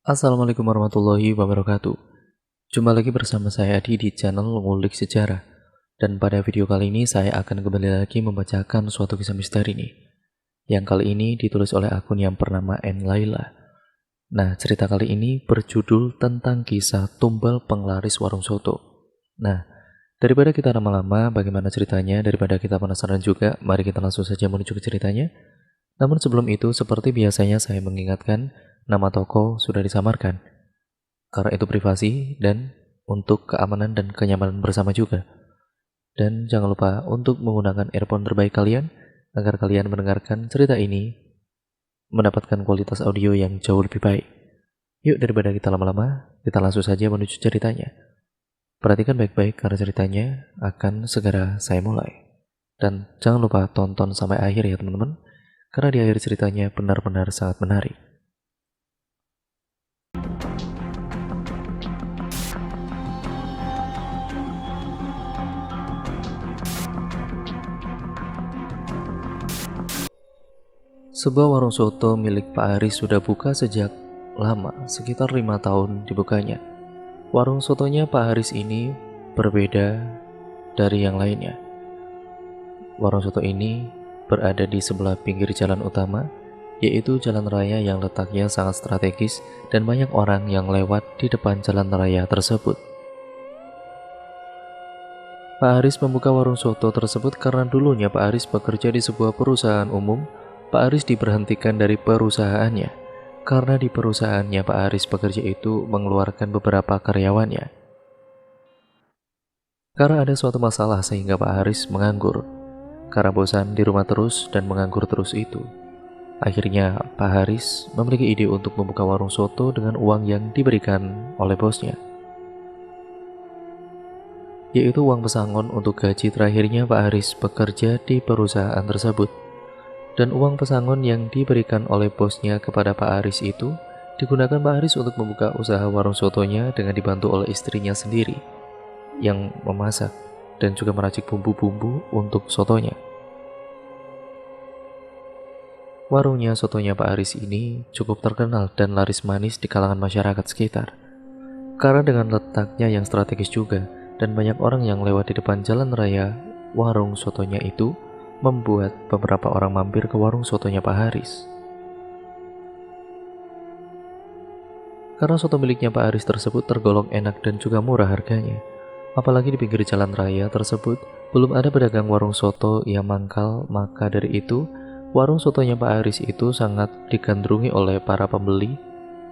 Assalamualaikum warahmatullahi wabarakatuh. Jumpa lagi bersama saya Adi di channel Ngulik Sejarah. Dan pada video kali ini saya akan kembali lagi membacakan suatu kisah misteri nih. Yang kali ini ditulis oleh akun yang bernama N. Laila. Nah, cerita kali ini berjudul tentang kisah tumbal penglaris warung soto. Nah, daripada kita lama-lama bagaimana ceritanya, daripada kita penasaran juga, mari kita langsung saja menuju ke ceritanya. Namun sebelum itu, seperti biasanya saya mengingatkan, nama toko sudah disamarkan. Karena itu privasi dan untuk keamanan dan kenyamanan bersama juga. Dan jangan lupa untuk menggunakan earphone terbaik kalian agar kalian mendengarkan cerita ini mendapatkan kualitas audio yang jauh lebih baik. Yuk daripada kita lama-lama, kita langsung saja menuju ceritanya. Perhatikan baik-baik karena ceritanya akan segera saya mulai. Dan jangan lupa tonton sampai akhir ya teman-teman, karena di akhir ceritanya benar-benar sangat menarik. Sebuah warung soto milik Pak Aris sudah buka sejak lama, sekitar 5 tahun dibukanya. Warung sotonya Pak Aris ini berbeda dari yang lainnya. Warung soto ini berada di sebelah pinggir jalan utama, yaitu jalan raya yang letaknya sangat strategis dan banyak orang yang lewat di depan jalan raya tersebut. Pak Aris membuka warung soto tersebut karena dulunya Pak Aris bekerja di sebuah perusahaan umum. Pak Aris diberhentikan dari perusahaannya karena di perusahaannya Pak Aris bekerja itu mengeluarkan beberapa karyawannya. Karena ada suatu masalah sehingga Pak Aris menganggur. Karena bosan di rumah terus dan menganggur terus itu, akhirnya Pak Haris memiliki ide untuk membuka warung soto dengan uang yang diberikan oleh bosnya, yaitu uang pesangon untuk gaji terakhirnya Pak Haris bekerja di perusahaan tersebut. Dan uang pesangon yang diberikan oleh bosnya kepada Pak Aris itu digunakan Pak Aris untuk membuka usaha warung sotonya dengan dibantu oleh istrinya sendiri yang memasak dan juga meracik bumbu-bumbu untuk sotonya. Warungnya sotonya Pak Aris ini cukup terkenal dan laris manis di kalangan masyarakat sekitar. Karena dengan letaknya yang strategis juga dan banyak orang yang lewat di depan jalan raya, warung sotonya itu membuat beberapa orang mampir ke warung sotonya Pak Haris. Karena soto miliknya Pak Haris tersebut tergolong enak dan juga murah harganya. Apalagi di pinggir jalan raya tersebut belum ada pedagang warung soto yang mangkal, maka dari itu warung sotonya Pak Haris itu sangat digandrungi oleh para pembeli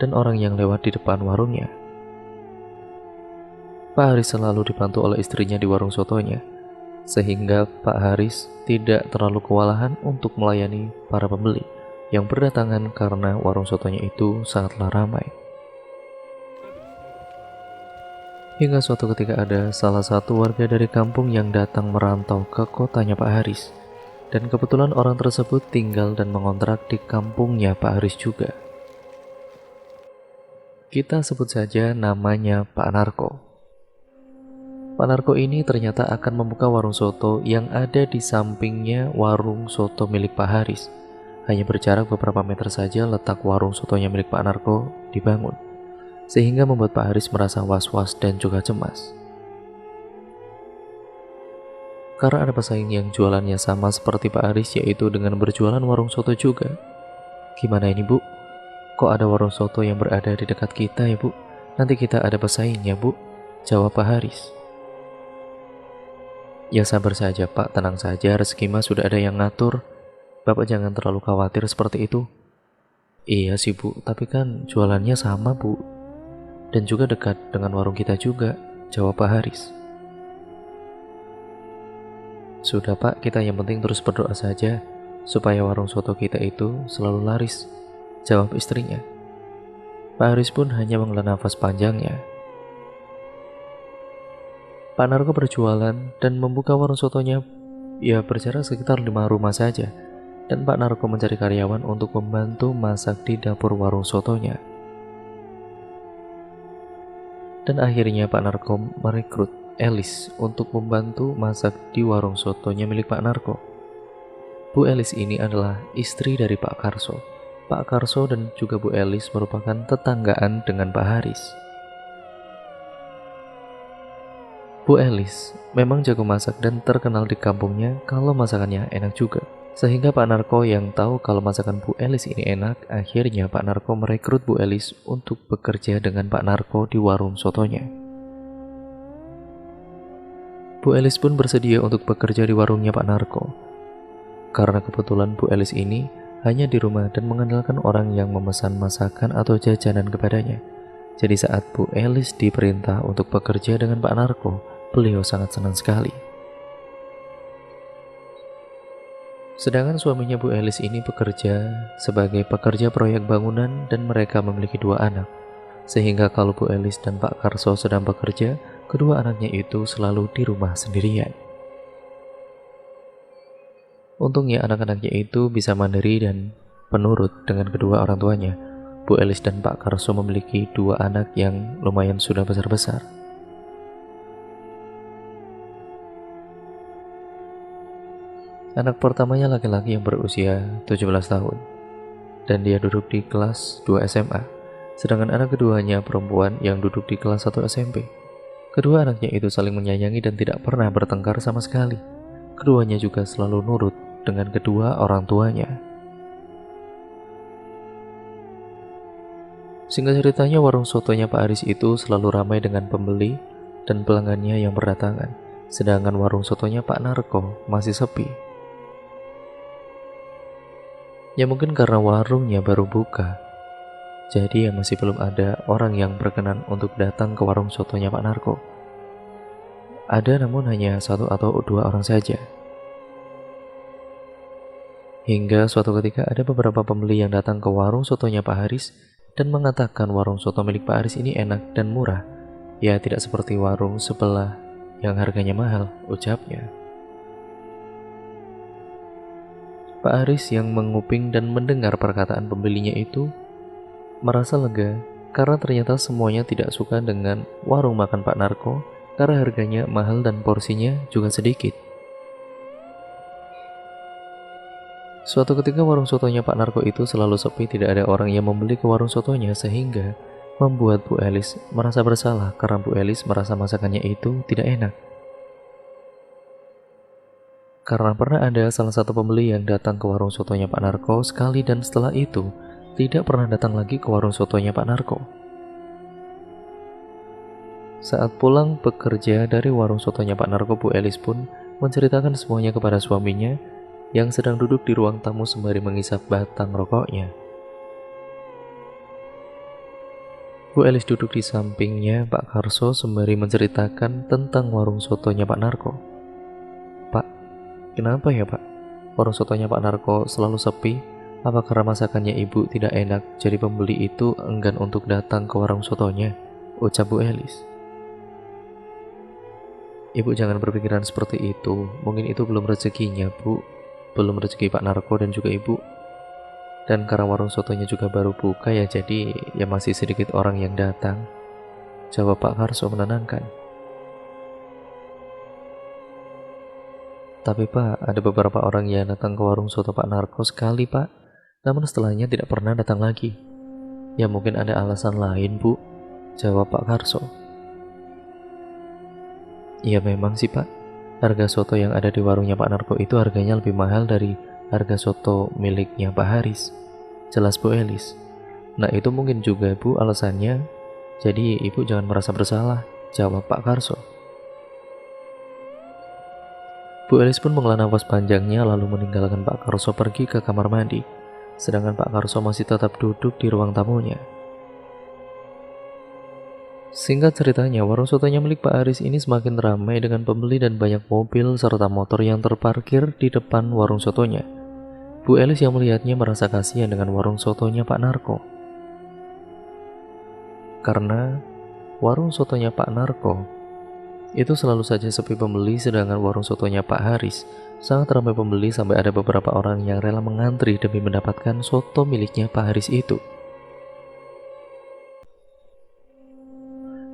dan orang yang lewat di depan warungnya. Pak Haris selalu dibantu oleh istrinya di warung sotonya, sehingga Pak Haris tidak terlalu kewalahan untuk melayani para pembeli yang berdatangan karena warung sotonya itu sangatlah ramai. Hingga suatu ketika ada salah satu warga dari kampung yang datang merantau ke kotanya Pak Haris, dan kebetulan orang tersebut tinggal dan mengontrak di kampungnya Pak Haris juga. Kita sebut saja namanya Pak Narko. Pak Narko ini ternyata akan membuka warung soto yang ada di sampingnya warung soto milik Pak Haris. Hanya berjarak beberapa meter saja letak warung sotonya milik Pak Narko dibangun, sehingga membuat Pak Haris merasa was-was dan juga cemas. Karena ada pesaing yang jualannya sama seperti Pak Haris, yaitu dengan berjualan warung soto juga. Gimana ini Bu? Kok ada warung soto yang berada di dekat kita ya Bu? Nanti kita ada pesaingnya Bu, jawab Pak Haris. Ya sabar saja Pak, tenang saja, rezeki Mas sudah ada yang ngatur. Bapak jangan terlalu khawatir seperti itu. Iya sih Bu, tapi kan jualannya sama Bu, dan juga dekat dengan warung kita juga, jawab Pak Haris. Sudah Pak, kita yang penting terus berdoa saja supaya warung soto kita itu selalu laris, jawab istrinya. Pak Haris pun hanya menghela nafas panjangnya. Pak Narko berjualan dan membuka warung sotonya ya berjarak sekitar 5 rumah saja, dan Pak Narko mencari karyawan untuk membantu masak di dapur warung sotonya. Dan akhirnya Pak Narko merekrut Elis untuk membantu masak di warung sotonya milik Pak Narko. Bu Elis ini adalah istri dari Pak Karso. Pak Karso dan juga Bu Elis merupakan tetanggaan dengan Pak Haris. Bu Elis memang jago masak dan terkenal di kampungnya kalau masakannya enak juga. Sehingga Pak Narko yang tahu kalau masakan Bu Elis ini enak, akhirnya Pak Narko merekrut Bu Elis untuk bekerja dengan Pak Narko di warung sotonya. Bu Elis pun bersedia untuk bekerja di warungnya Pak Narko. Karena kebetulan Bu Elis ini hanya di rumah dan mengandalkan orang yang memesan masakan atau jajanan kepadanya. Jadi saat Bu Elis diperintah untuk bekerja dengan Pak Narko, beliau sangat senang sekali. Sedangkan suaminya Bu Elis ini bekerja sebagai pekerja proyek bangunan dan mereka memiliki 2 anak. Sehingga kalau Bu Elis dan Pak Karso sedang bekerja, kedua anaknya itu selalu di rumah sendirian. Untungnya anak-anaknya itu bisa mandiri dan penurut dengan kedua orang tuanya. Bu Elis dan Pak Karso memiliki 2 anak yang lumayan sudah besar-besar. Anak pertamanya laki-laki yang berusia 17 tahun, dan dia duduk di kelas 2 SMA. Sedangkan anak keduanya perempuan yang duduk di kelas 1 SMP. Kedua anaknya itu saling menyayangi dan tidak pernah bertengkar sama sekali. Keduanya juga selalu nurut dengan kedua orang tuanya. Singkat ceritanya, warung sotonya Pak Aris itu selalu ramai dengan pembeli dan pelanggannya yang berdatangan. Sedangkan warung sotonya Pak Narko masih sepi. Ya mungkin karena warungnya baru buka, jadi ya masih belum ada orang yang berkenan untuk datang ke warung sotonya Pak Narko. Ada namun hanya 1 atau 2 orang saja. Hingga suatu ketika ada beberapa pembeli yang datang ke warung sotonya Pak Haris dan mengatakan warung soto milik Pak Haris ini enak dan murah. Ya tidak seperti warung sebelah yang harganya mahal, ucapnya. Pak Haris yang menguping dan mendengar perkataan pembelinya itu merasa lega karena ternyata semuanya tidak suka dengan warung makan Pak Narko karena harganya mahal dan porsinya juga sedikit. Suatu ketika warung sotonya Pak Narko itu selalu sepi, tidak ada orang yang membeli ke warung sotonya sehingga membuat Bu Elis merasa bersalah karena Bu Elis merasa masakannya itu tidak enak. Karena pernah ada salah satu pembeli yang datang ke warung sotonya Pak Narko sekali dan setelah itu tidak pernah datang lagi ke warung sotonya Pak Narko. Saat pulang bekerja dari warung sotonya Pak Narko, Bu Elis pun menceritakan semuanya kepada suaminya yang sedang duduk di ruang tamu sembari mengisap batang rokoknya. Bu Elis duduk di sampingnya Pak Karso sembari menceritakan tentang warung sotonya Pak Narko. "Pak, kenapa ya Pak? Warung sotonya Pak Narko selalu sepi? Apa karena masakannya Ibu tidak enak, jadi pembeli itu enggan untuk datang ke warung sotonya?" ucap Bu Elis. "Ibu jangan berpikiran seperti itu, mungkin itu belum rezekinya Bu, belum rezeki Pak Narko dan juga Ibu. Dan karena warung sotonya juga baru buka ya jadi ya masih sedikit orang yang datang," jawab Pak Karso menenangkan. "Tapi Pak, ada beberapa orang yang datang ke warung soto Pak Narko sekali Pak, namun setelahnya tidak pernah datang lagi." "Ya mungkin ada alasan lain Bu," jawab Pak Karso. "Iya memang sih Pak, harga soto yang ada di warungnya Pak Narko itu harganya lebih mahal dari harga soto miliknya Pak Haris," jelas Bu Elis. "Nah itu mungkin juga Bu alasannya, jadi Ibu jangan merasa bersalah," jawab Pak Karso. Bu Elis pun menghela nafas panjangnya lalu meninggalkan Pak Karso pergi ke kamar mandi, sedangkan Pak Karso masih tetap duduk di ruang tamunya. Singkat ceritanya, warung sotonya milik Pak Haris ini semakin ramai dengan pembeli dan banyak mobil serta motor yang terparkir di depan warung sotonya. Bu Elis yang melihatnya merasa kasihan dengan warung sotonya Pak Narko. Karena warung sotonya Pak Narko itu selalu saja sepi pembeli, sedangkan warung sotonya Pak Haris sangat ramai pembeli sampai ada beberapa orang yang rela mengantri demi mendapatkan soto miliknya Pak Haris itu.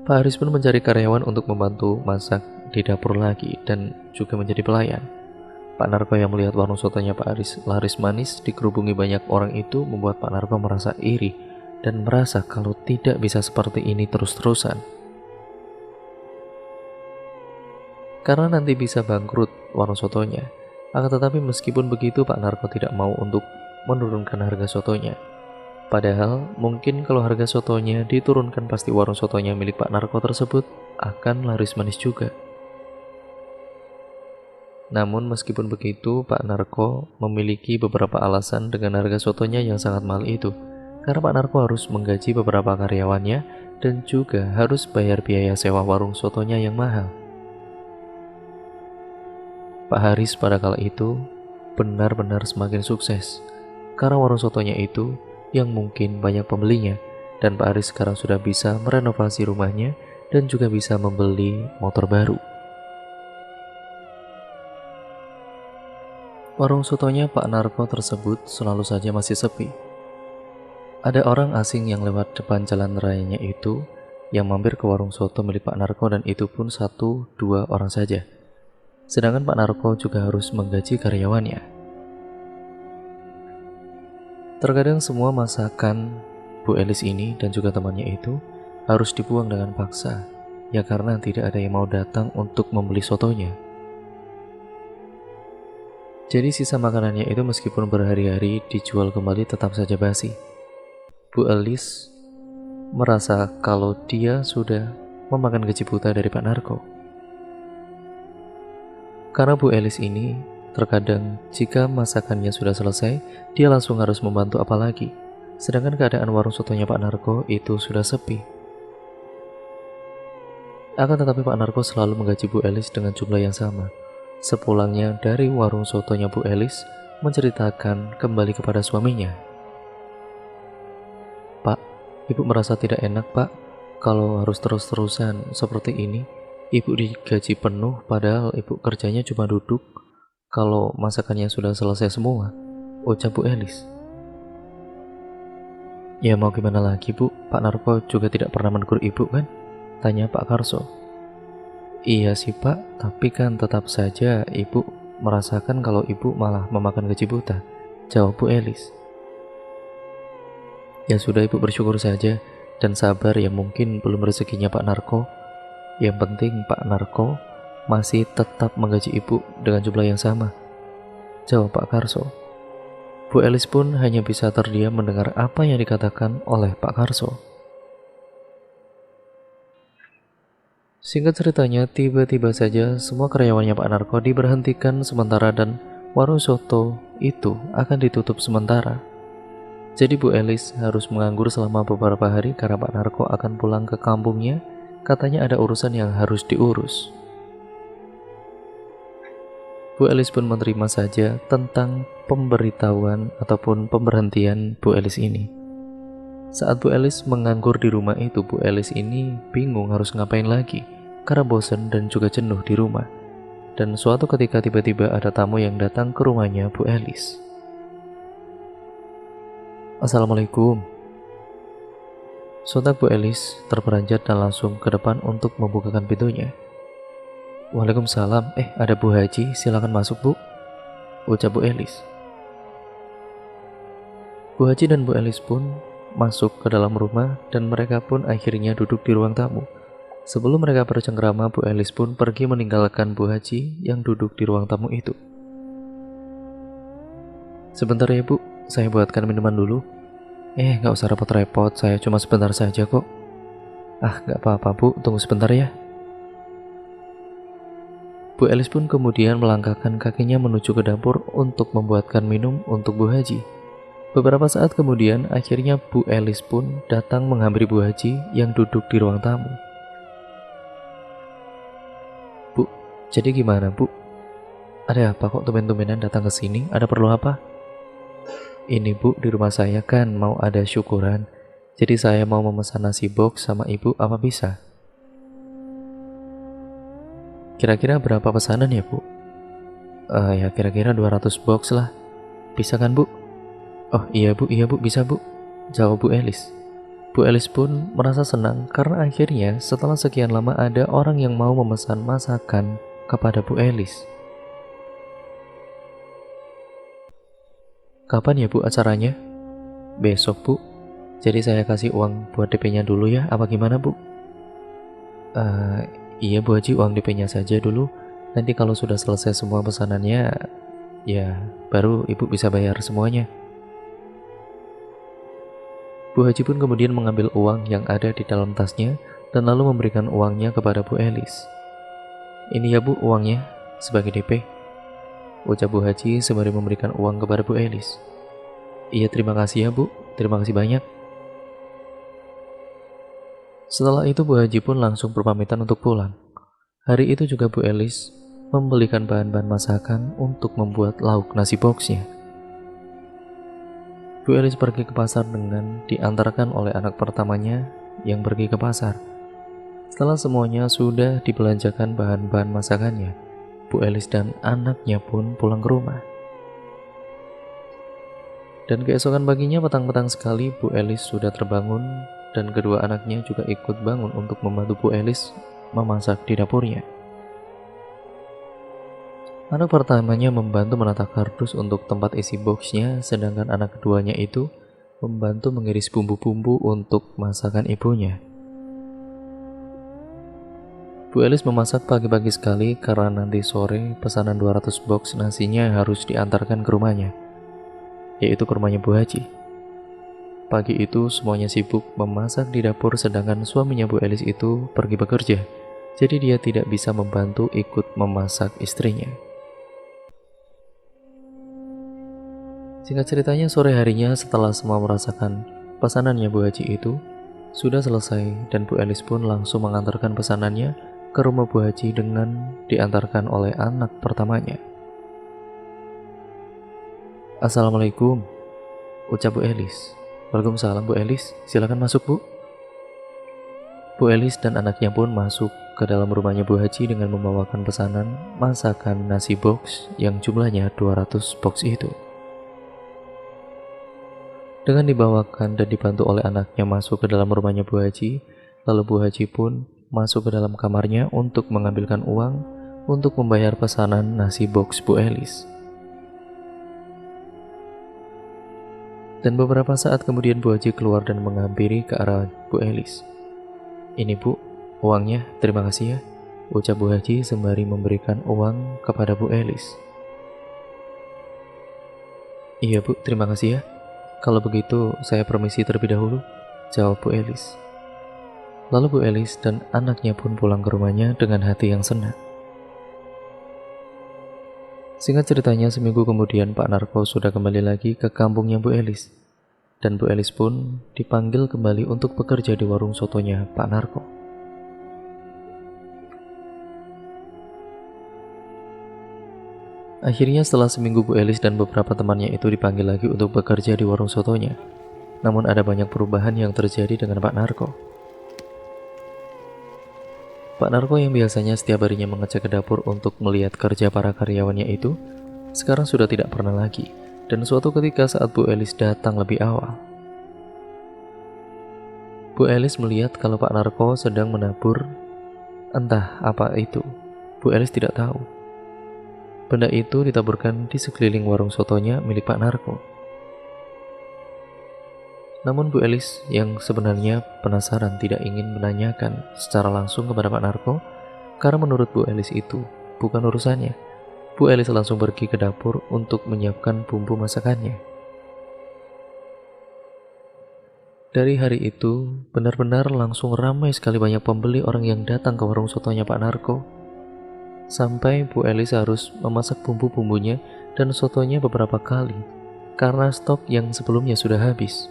Pak Haris pun mencari karyawan untuk membantu masak di dapur lagi dan juga menjadi pelayan. Pak Narko yang melihat warung sotonya Pak Aris laris manis dikerubungi banyak orang itu membuat Pak Narko merasa iri dan merasa kalau tidak bisa seperti ini terus-terusan. Karena nanti bisa bangkrut warung sotonya. Akan tetapi meskipun begitu Pak Narko tidak mau untuk menurunkan harga sotonya. Padahal mungkin kalau harga sotonya diturunkan pasti warung sotonya milik Pak Narko tersebut akan laris manis juga. Namun meskipun begitu, Pak Narko memiliki beberapa alasan dengan harga sotonya yang sangat mahal itu. Karena Pak Narko harus menggaji beberapa karyawannya dan juga harus bayar biaya sewa warung sotonya yang mahal. Pak Haris pada kala itu benar-benar semakin sukses. Karena warung sotonya itu yang mungkin banyak pembelinya. Dan Pak Haris sekarang sudah bisa merenovasi rumahnya dan juga bisa membeli motor baru. Warung sotonya Pak Narko tersebut selalu saja masih sepi. Ada orang asing yang lewat depan jalan rayanya itu yang mampir ke warung soto milik Pak Narko dan itu pun 1-2 orang saja. Sedangkan Pak Narko juga harus menggaji karyawannya. Terkadang semua masakan Bu Elis ini dan juga temannya itu harus dibuang dengan paksa, ya karena tidak ada yang mau datang untuk membeli sotonya. Jadi sisa makanannya itu meskipun berhari-hari dijual kembali tetap saja basi. Bu Elis merasa kalau dia sudah memakan gaji buta dari Pak Narko. Karena Bu Elis ini terkadang jika masakannya sudah selesai, dia langsung harus membantu apalagi. Sedangkan keadaan warung sotonya Pak Narko itu sudah sepi. Akan tetapi Pak Narko selalu menggaji Bu Elis dengan jumlah yang sama. Sepulangnya dari warung sotonya Bu Elis menceritakan kembali kepada suaminya. Pak, ibu merasa tidak enak pak kalau harus terus-terusan seperti ini. Ibu digaji penuh padahal ibu kerjanya cuma duduk kalau masakannya sudah selesai semua, ucap Bu Elis. Ya mau gimana lagi bu, Pak Narko juga tidak pernah menegur ibu kan? Tanya Pak Karso. Iya sih pak, tapi kan tetap saja ibu merasakan kalau ibu malah memakan gaji buta, jawab Bu Elis. Ya sudah ibu bersyukur saja dan sabar ya mungkin belum rezekinya Pak Narko. Yang penting Pak Narko masih tetap menggaji ibu dengan jumlah yang sama, jawab Pak Karso. Bu Elis pun hanya bisa terdiam mendengar apa yang dikatakan oleh Pak Karso. Singkat ceritanya, tiba-tiba saja semua karyawannya Pak Narko diberhentikan sementara dan warung soto itu akan ditutup sementara. Jadi Bu Elis harus menganggur selama beberapa hari karena Pak Narko akan pulang ke kampungnya. Katanya ada urusan yang harus diurus. Bu Elis pun menerima saja tentang pemberitahuan ataupun pemberhentian Bu Elis ini. Saat Bu Elis menganggur di rumah itu, Bu Elis ini bingung harus ngapain lagi karena bosan dan juga jenuh di rumah. Dan suatu ketika tiba-tiba ada tamu yang datang ke rumahnya Bu Elis. Assalamualaikum. Sontak Bu Elis terperanjat dan langsung ke depan untuk membukakan pintunya. Waalaikumsalam, ada Bu Haji, silakan masuk Bu, ucap Bu Elis. Bu Haji dan Bu Elis pun masuk ke dalam rumah dan mereka pun akhirnya duduk di ruang tamu. Sebelum mereka bercengkrama, Bu Elis pun pergi meninggalkan Bu Haji yang duduk di ruang tamu itu. Sebentar ya Bu, saya buatkan minuman dulu. Gak usah repot-repot, saya cuma sebentar saja kok. Gak apa-apa Bu, tunggu sebentar ya. Bu Elis pun kemudian melangkahkan kakinya menuju ke dapur untuk membuatkan minum untuk Bu Haji. Beberapa saat kemudian, akhirnya Bu Elis pun datang menghampiri Bu Haji yang duduk di ruang tamu. Bu, jadi gimana Bu? Ada apa kok tumben-tumbenan datang ke sini? Ada perlu apa? Ini Bu, di rumah saya kan mau ada syukuran. Jadi saya mau memesan nasi box sama ibu, apa bisa? Kira-kira berapa pesanan ya Bu? Ya kira-kira 200 box lah. Bisa kan Bu? Oh iya Bu, bisa Bu, jawab Bu Elis. Bu Elis pun merasa senang karena akhirnya setelah sekian lama ada orang yang mau memesan masakan kepada Bu Elis. Kapan ya Bu acaranya? Besok Bu. Jadi saya kasih uang buat DP-nya dulu ya, apa gimana Bu? "Eh, iya Bu Haji, uang DP-nya saja dulu. Nanti kalau sudah selesai semua pesanannya, ya baru Ibu bisa bayar semuanya." Bu Haji pun kemudian mengambil uang yang ada di dalam tasnya dan lalu memberikan uangnya kepada Bu Elis. "Ini ya Bu uangnya, sebagai DP," ucap Bu Haji sembari memberikan uang kepada Bu Elis. "Iya terima kasih ya Bu, terima kasih banyak." Setelah itu Bu Haji pun langsung berpamitan untuk pulang. Hari itu juga Bu Elis membelikan bahan-bahan masakan untuk membuat lauk nasi boxnya. Bu Elis pergi ke pasar dengan diantarkan oleh anak pertamanya yang pergi ke pasar. Setelah semuanya sudah dibelanjakan bahan-bahan masakannya, Bu Elis dan anaknya pun pulang ke rumah. Dan keesokan paginya petang-petang sekali Bu Elis sudah terbangun dan kedua anaknya juga ikut bangun untuk membantu Bu Elis memasak di dapurnya. Anak pertamanya membantu menata kardus untuk tempat isi boxnya, sedangkan anak keduanya itu membantu mengiris bumbu-bumbu untuk masakan ibunya. Bu Elis memasak pagi-pagi sekali karena nanti sore pesanan 200 box nasinya harus diantarkan ke rumahnya, yaitu ke rumahnya Bu Haji. Pagi itu semuanya sibuk memasak di dapur sedangkan suaminya Bu Elis itu pergi bekerja, jadi dia tidak bisa membantu ikut memasak istrinya. Singkat ceritanya sore harinya setelah semua merasakan pesanannya Bu Haji itu sudah selesai dan Bu Elis pun langsung mengantarkan pesanannya ke rumah Bu Haji dengan diantarkan oleh anak pertamanya. "Assalamualaikum," ucap Bu Elis. "Waalaikumsalam Bu Elis, silakan masuk Bu." Bu Elis dan anaknya pun masuk ke dalam rumahnya Bu Haji dengan membawakan pesanan masakan nasi box yang jumlahnya 200 box itu. Dengan dibawakan dan dibantu oleh anaknya masuk ke dalam rumahnya Bu Haji, lalu Bu Haji pun masuk ke dalam kamarnya untuk mengambilkan uang untuk membayar pesanan nasi box Bu Elis. Dan beberapa saat kemudian Bu Haji keluar dan menghampiri ke arah Bu Elis. "Ini Bu, uangnya, terima kasih ya," ucap Bu Haji sembari memberikan uang kepada Bu Elis. "Iya Bu, terima kasih ya. Kalau begitu saya permisi terlebih dahulu," jawab Bu Elis. Lalu Bu Elis dan anaknya pun pulang ke rumahnya dengan hati yang senang. Singkat ceritanya, seminggu kemudian Pak Narko sudah kembali lagi ke kampungnya Bu Elis. Dan Bu Elis pun dipanggil kembali untuk bekerja di warung sotonya Pak Narko. Akhirnya setelah seminggu Bu Elis dan beberapa temannya itu dipanggil lagi untuk bekerja di warung sotonya. Namun ada banyak perubahan yang terjadi dengan Pak Narko. Pak Narko yang biasanya setiap harinya mengecek ke dapur untuk melihat kerja para karyawannya itu, sekarang sudah tidak pernah lagi. Dan suatu ketika saat Bu Elis datang lebih awal, Bu Elis melihat kalau Pak Narko sedang menabur entah apa itu. Bu Elis tidak tahu. Benda itu ditaburkan di sekeliling warung sotonya milik Pak Narko. Namun Bu Elis yang sebenarnya penasaran tidak ingin menanyakan secara langsung kepada Pak Narko, karena menurut Bu Elis itu bukan urusannya. Bu Elis langsung pergi ke dapur untuk menyiapkan bumbu masakannya. Dari hari itu benar-benar langsung ramai sekali banyak pembeli orang yang datang ke warung sotonya Pak Narko. Sampai Bu Elis harus memasak bumbu-bumbunya dan sotonya beberapa kali karena stok yang sebelumnya sudah habis.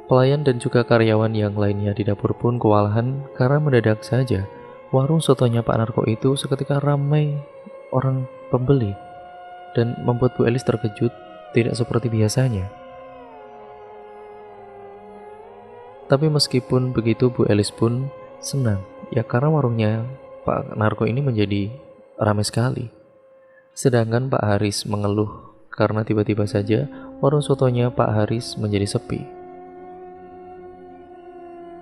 Pelayan dan juga karyawan yang lainnya di dapur pun kewalahan karena mendadak saja warung sotonya Pak Narko itu seketika ramai orang pembeli dan membuat Bu Elis terkejut tidak seperti biasanya. Tapi meskipun begitu Bu Elis pun senang ya karena warungnya Pak Narko ini menjadi ramai sekali. Sedangkan Pak Haris mengeluh karena tiba-tiba saja warung sotonya Pak Haris menjadi sepi.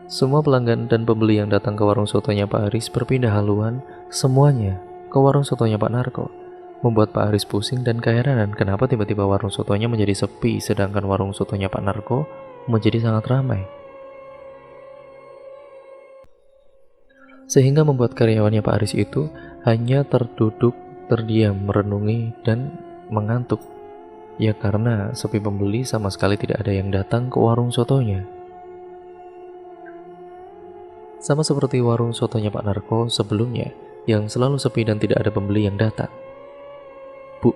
Semua pelanggan dan pembeli yang datang ke warung sotonya Pak Haris berpindah haluan semuanya ke warung sotonya Pak Narko. membuat Pak Aris pusing dan keheranan kenapa tiba-tiba warung sotonya menjadi sepi sedangkan warung sotonya Pak Narko menjadi sangat ramai. Sehingga membuat karyawannya Pak Aris itu hanya terduduk, terdiam, merenungi, dan mengantuk. Ya karena sepi pembeli sama sekali tidak ada yang datang ke warung sotonya. Sama seperti warung sotonya Pak Narko sebelumnya, yang selalu sepi dan tidak ada pembeli yang datang. Bu,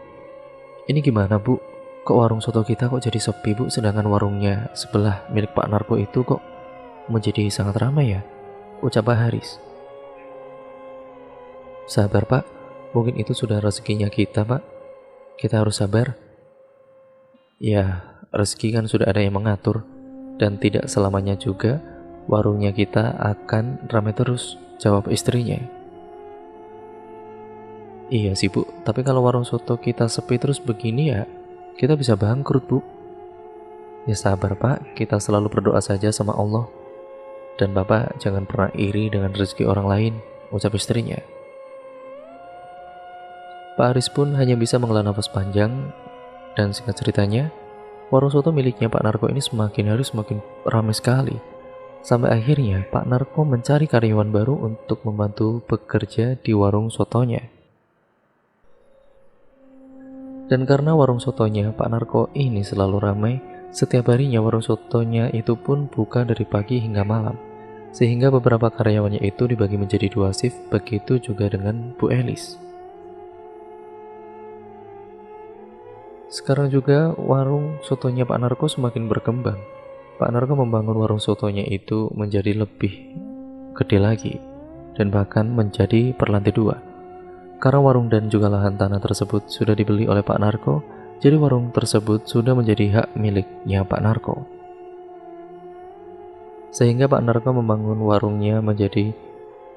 ini gimana bu? Kok warung soto kita kok jadi sepi bu, sedangkan warungnya sebelah milik Pak Narko itu kok menjadi sangat ramai ya? Ucap Pak Haris. Sabar pak, mungkin itu sudah rezekinya kita pak. Kita harus sabar. Ya, rezeki kan sudah ada yang mengatur, dan tidak selamanya juga warungnya kita akan ramai terus, jawab istrinya. Iya sih bu, tapi kalau warung soto kita sepi terus begini ya, kita bisa bangkrut bu. Ya sabar pak, kita selalu berdoa saja sama Allah. Dan bapak jangan pernah iri dengan rezeki orang lain, ucap istrinya. Pak Aris pun hanya bisa menghela nafas panjang, dan singkat ceritanya, warung soto miliknya Pak Narko ini semakin hari semakin ramai sekali. Sampai akhirnya Pak Narko mencari karyawan baru untuk membantu bekerja di warung sotonya. Dan karena warung sotonya Pak Narko ini selalu ramai, setiap harinya warung sotonya itu pun buka dari pagi hingga malam. Sehingga beberapa karyawannya itu dibagi menjadi 2 shift, begitu juga dengan Bu Elis. Sekarang juga warung sotonya Pak Narko semakin berkembang. Pak Narko membangun warung sotonya itu menjadi lebih gede lagi dan bahkan menjadi per lantai 2. Karena warung dan juga lahan tanah tersebut sudah dibeli oleh Pak Narko, jadi warung tersebut sudah menjadi hak miliknya Pak Narko. Sehingga Pak Narko membangun warungnya menjadi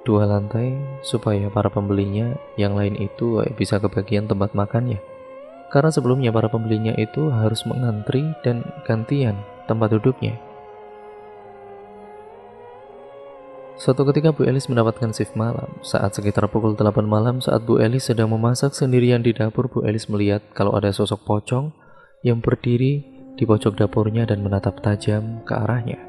2 lantai supaya para pembelinya yang lain itu bisa kebagian tempat makannya. Karena sebelumnya para pembelinya itu harus mengantri dan gantian tempat duduknya. Suatu ketika Bu Elis mendapatkan shift malam. Saat sekitar pukul 8 malam saat Bu Elis sedang memasak sendirian di dapur, Bu Elis melihat kalau ada sosok pocong yang berdiri di pojok dapurnya dan menatap tajam ke arahnya.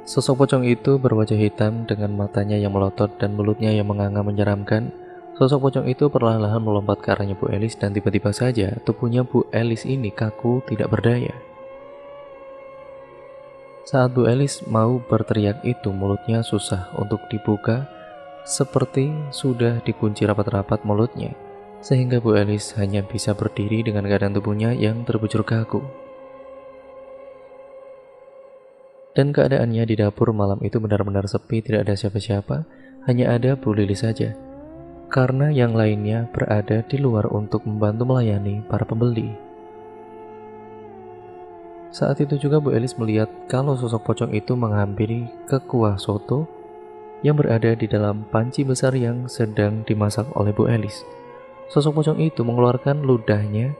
Sosok pocong itu berwajah hitam dengan matanya yang melotot dan mulutnya yang menganga menyeramkan. Sosok pocong itu perlahan-lahan melompat ke arahnya Bu Elis dan tiba-tiba saja tubuhnya Bu Elis ini kaku tidak berdaya. Saat Bu Elis mau berteriak itu mulutnya susah untuk dibuka, seperti sudah dikunci rapat-rapat mulutnya, sehingga Bu Elis hanya bisa berdiri dengan keadaan tubuhnya yang terbujur kaku. Dan keadaannya di dapur malam itu benar-benar sepi, tidak ada siapa-siapa, hanya ada Bu Lili saja. Karena yang lainnya berada di luar untuk membantu melayani para pembeli. Saat itu juga Bu Elis melihat kalau sosok pocong itu menghampiri ke kuah soto yang berada di dalam panci besar yang sedang dimasak oleh Bu Elis. Sosok pocong itu mengeluarkan ludahnya,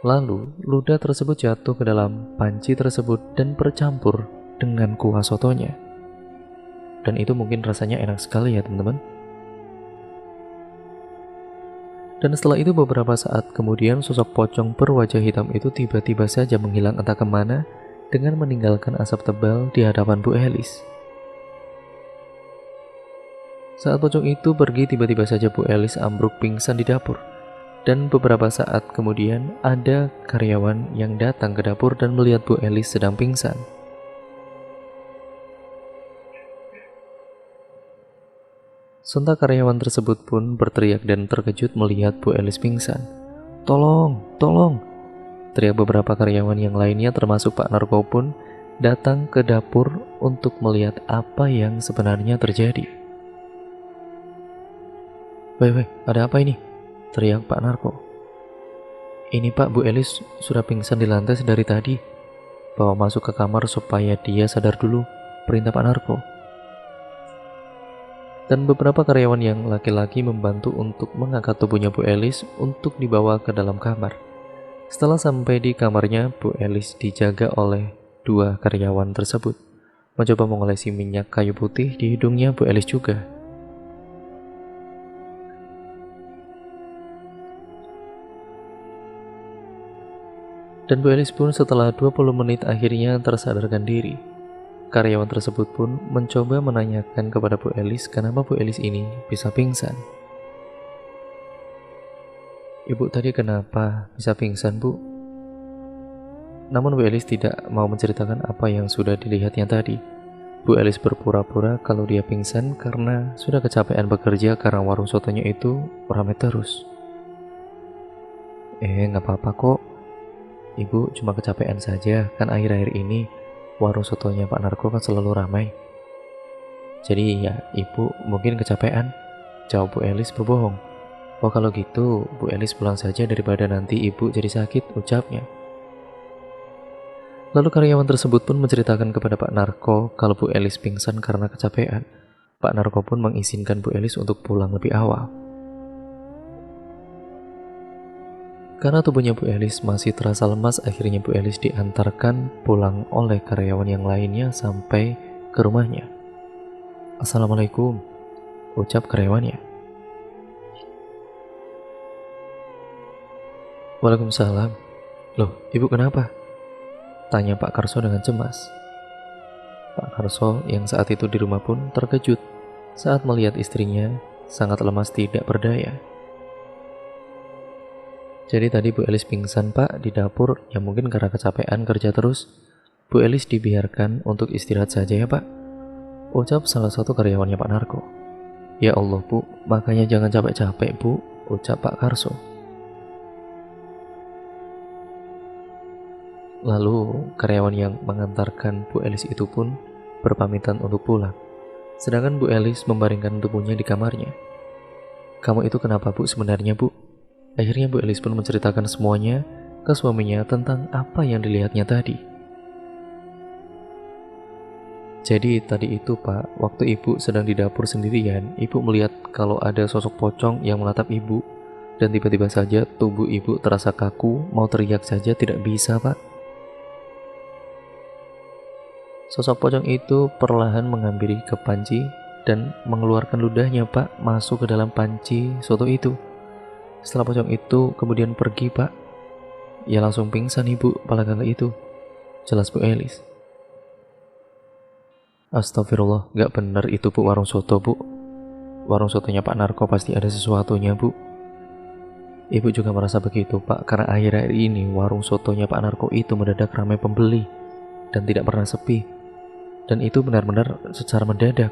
lalu ludah tersebut jatuh ke dalam panci tersebut dan bercampur dengan kuah sotonya. Dan itu mungkin rasanya enak sekali ya teman-teman. Dan setelah itu beberapa saat kemudian sosok pocong berwajah hitam itu tiba-tiba saja menghilang entah kemana dengan meninggalkan asap tebal di hadapan Bu Elis. Saat pocong itu pergi tiba-tiba saja Bu Elis ambruk pingsan di dapur. Dan beberapa saat kemudian ada karyawan yang datang ke dapur dan melihat Bu Elis sedang pingsan. Sontak karyawan tersebut pun berteriak dan terkejut melihat Bu Elis pingsan. "Tolong, tolong!" teriak beberapa karyawan yang lainnya termasuk Pak Narko pun datang ke dapur untuk melihat apa yang sebenarnya terjadi. Weh, ada apa ini?" teriak Pak Narko. "Ini Pak, Bu Elis sudah pingsan di lantai dari tadi. Bawa masuk ke kamar supaya dia sadar dulu," perintah Pak Narko. Dan beberapa karyawan yang laki-laki membantu untuk mengangkat tubuhnya Bu Elis untuk dibawa ke dalam kamar. Setelah sampai di kamarnya, Bu Elis dijaga oleh 2 karyawan tersebut. Mencoba mengolesi minyak kayu putih di hidungnya Bu Elis juga. Dan Bu Elis pun setelah 20 menit akhirnya tersadarkan diri. Karyawan tersebut pun mencoba menanyakan kepada Bu Elis kenapa Bu Elis ini bisa pingsan. "Ibu tadi kenapa bisa pingsan, Bu?" Namun Bu Elis tidak mau menceritakan apa yang sudah dilihatnya tadi. Bu Elis berpura-pura kalau dia pingsan karena sudah kecapean bekerja karena warung sotonya itu ramai terus. Nggak apa-apa kok. Ibu cuma kecapean saja, kan akhir-akhir ini warung sotonya Pak Narko kan selalu ramai. Jadi ya ibu mungkin kecapean, jawab Bu Elis berbohong. Oh kalau gitu, Bu Elis pulang saja daripada nanti ibu jadi sakit, ucapnya. Lalu karyawan tersebut pun menceritakan kepada Pak Narko kalau Bu Elis pingsan karena kecapean. Pak Narko pun mengizinkan Bu Elis untuk pulang lebih awal. Karena tubuhnya Bu Elis masih terasa lemas, akhirnya Bu Elis diantarkan pulang oleh karyawan yang lainnya sampai ke rumahnya. "Assalamualaikum," ucap karyawannya. "Waalaikumsalam." "Loh, ibu kenapa?" tanya Pak Karso dengan cemas. Pak Karso yang saat itu di rumah pun terkejut saat melihat istrinya sangat lemas tidak berdaya. "Jadi tadi Bu Elis pingsan Pak di dapur, ya mungkin karena kecapean kerja terus. Bu Elis dibiarkan untuk istirahat saja ya Pak," ucap salah satu karyawannya Pak Narko. "Ya Allah Bu, makanya jangan capek-capek Bu," ucap Pak Karso. Lalu karyawan yang mengantarkan Bu Elis itu pun berpamitan untuk pulang. Sedangkan Bu Elis membaringkan tubuhnya di kamarnya. "Kamu itu kenapa Bu sebenarnya Bu?" Akhirnya Bu Elis pun menceritakan semuanya ke suaminya tentang apa yang dilihatnya tadi. "Jadi tadi itu Pak, waktu ibu sedang di dapur sendirian, ibu melihat kalau ada sosok pocong yang menatap ibu. Dan tiba-tiba saja tubuh ibu terasa kaku, mau teriak saja tidak bisa Pak. Sosok pocong itu perlahan menghampiri ke panci dan mengeluarkan ludahnya Pak masuk ke dalam panci soto itu. Setelah pocong itu kemudian pergi Pak, ya langsung pingsan ibu pada kali itu," jelas Bu Elis. "Astagfirullah, gak bener itu Bu warung soto Bu. Warung sotonya Pak Narko pasti ada sesuatunya Bu." Ibu juga merasa begitu Pak, karena akhir-akhir ini warung sotonya Pak Narko itu mendadak ramai pembeli dan tidak pernah sepi. Dan itu benar-benar secara mendadak.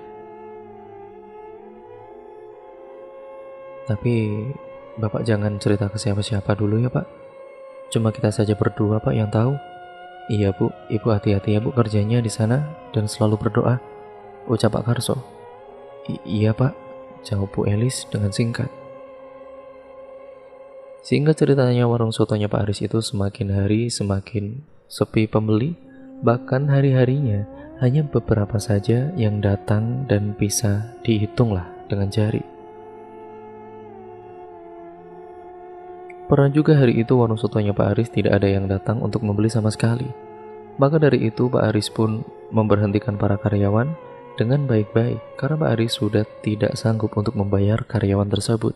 "Tapi Bapak jangan cerita ke siapa-siapa dulu ya Pak. Cuma kita saja berdua Pak yang tahu." "Iya Bu, Ibu hati-hati ya Bu kerjanya di sana dan selalu berdoa," ucap Pak Karso. Iya Pak," jawab Bu Elis dengan singkat. Singkat ceritanya, warung sotonya Pak Aris itu semakin hari semakin sepi pembeli. Bahkan hari-harinya hanya beberapa saja yang datang dan bisa dihitunglah dengan jari. Pernah juga hari itu warung sotonya Pak Aris tidak ada yang datang untuk membeli sama sekali. Maka dari itu Pak Aris pun memberhentikan para karyawan dengan baik-baik karena Pak Aris sudah tidak sanggup untuk membayar karyawan tersebut.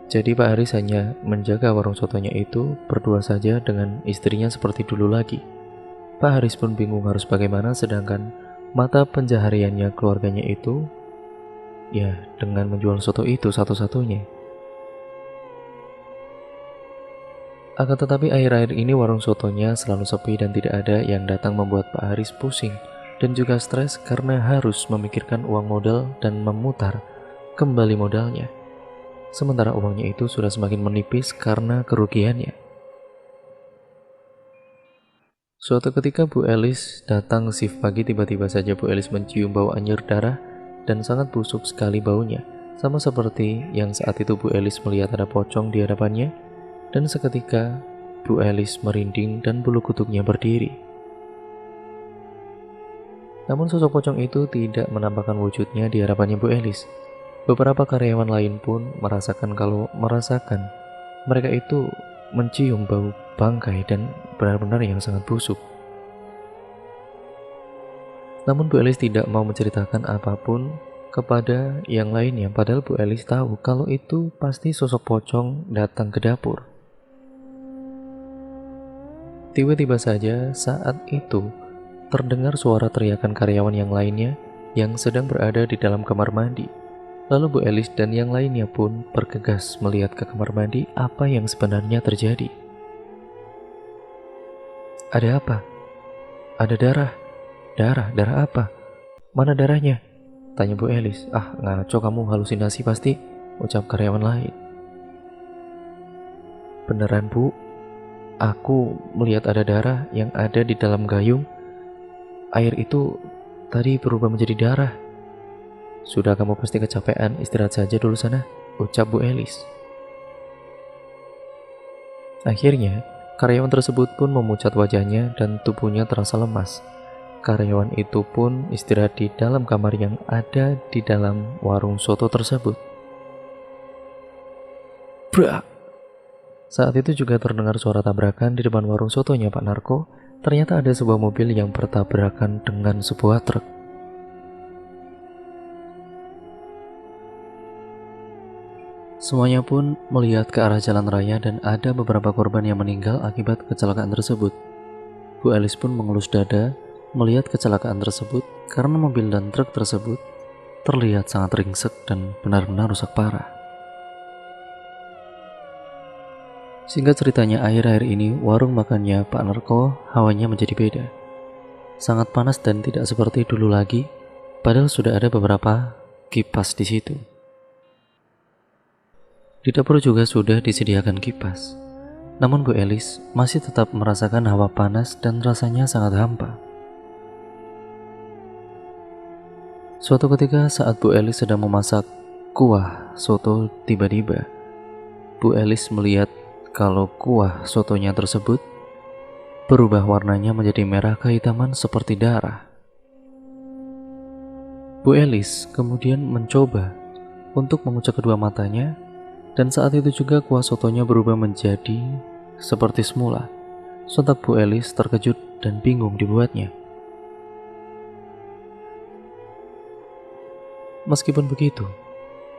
Jadi Pak Aris hanya menjaga warung sotonya itu berdua saja dengan istrinya seperti dulu lagi. Pak Haris pun bingung harus bagaimana, sedangkan mata pencahariannya keluarganya itu ya dengan menjual soto itu satu-satunya. Akan tetapi akhir-akhir ini warung sotonya selalu sepi dan tidak ada yang datang, membuat Pak Haris pusing dan juga stres karena harus memikirkan uang modal dan memutar kembali modalnya. Sementara uangnya itu sudah semakin menipis karena kerugiannya. Suatu ketika Bu Elis datang shift pagi, tiba-tiba saja Bu Elis mencium bau anyir darah dan sangat busuk sekali baunya. Sama seperti yang saat itu Bu Elis melihat ada pocong di hadapannya, dan seketika Bu Elis merinding dan bulu kuduknya berdiri. Namun sosok pocong itu tidak menampakkan wujudnya di hadapannya Bu Elis. Beberapa karyawan lain pun merasakan mereka itu mencium bau bangkai dan benar-benar yang sangat busuk. Namun Bu Elis tidak mau menceritakan apapun kepada yang lainnya, padahal Bu Elis tahu kalau itu pasti sosok pocong datang ke dapur. Tiba-tiba saja saat itu terdengar suara teriakan karyawan yang lainnya yang sedang berada di dalam kamar mandi. Lalu Bu Elis dan yang lainnya pun bergegas melihat ke kamar mandi apa yang sebenarnya terjadi. Ada apa? Ada darah. Darah apa? Mana darahnya? Tanya Bu Elis. Ah, ngaco kamu, halusinasi pasti, ucap karyawan lain. Beneran Bu, aku melihat ada darah yang ada di dalam gayung. Air itu tadi berubah menjadi darah. Sudah, kamu pasti kecapean, istirahat saja dulu sana, ucap Bu Elis. Akhirnya, karyawan tersebut pun memucat wajahnya dan tubuhnya terasa lemas. Karyawan itu pun istirahat di dalam kamar yang ada di dalam warung soto tersebut. Brak! Saat itu juga terdengar suara tabrakan di depan warung sotonya Pak Narko. Ternyata ada sebuah mobil yang bertabrakan dengan sebuah truk. Semuanya pun melihat ke arah jalan raya dan ada beberapa korban yang meninggal akibat kecelakaan tersebut. Bu Elis pun mengelus dada melihat kecelakaan tersebut karena mobil dan truk tersebut terlihat sangat ringsek dan benar-benar rusak parah. Singkat ceritanya, akhir-akhir ini warung makannya Pak Narko hawanya menjadi beda. Sangat panas dan tidak seperti dulu lagi, padahal sudah ada beberapa kipas di situ. Di dapur juga sudah disediakan kipas. Namun Bu Elis masih tetap merasakan hawa panas dan rasanya sangat hampa. Suatu ketika saat Bu Elis sedang memasak kuah soto, tiba-tiba Bu Elis melihat kalau kuah sotonya tersebut berubah warnanya menjadi merah kehitaman seperti darah. Bu Elis kemudian mencoba untuk mengucek kedua matanya, dan saat itu juga kuah sotonya berubah menjadi seperti semula. Sontak Bu Elis terkejut dan bingung dibuatnya. Meskipun begitu,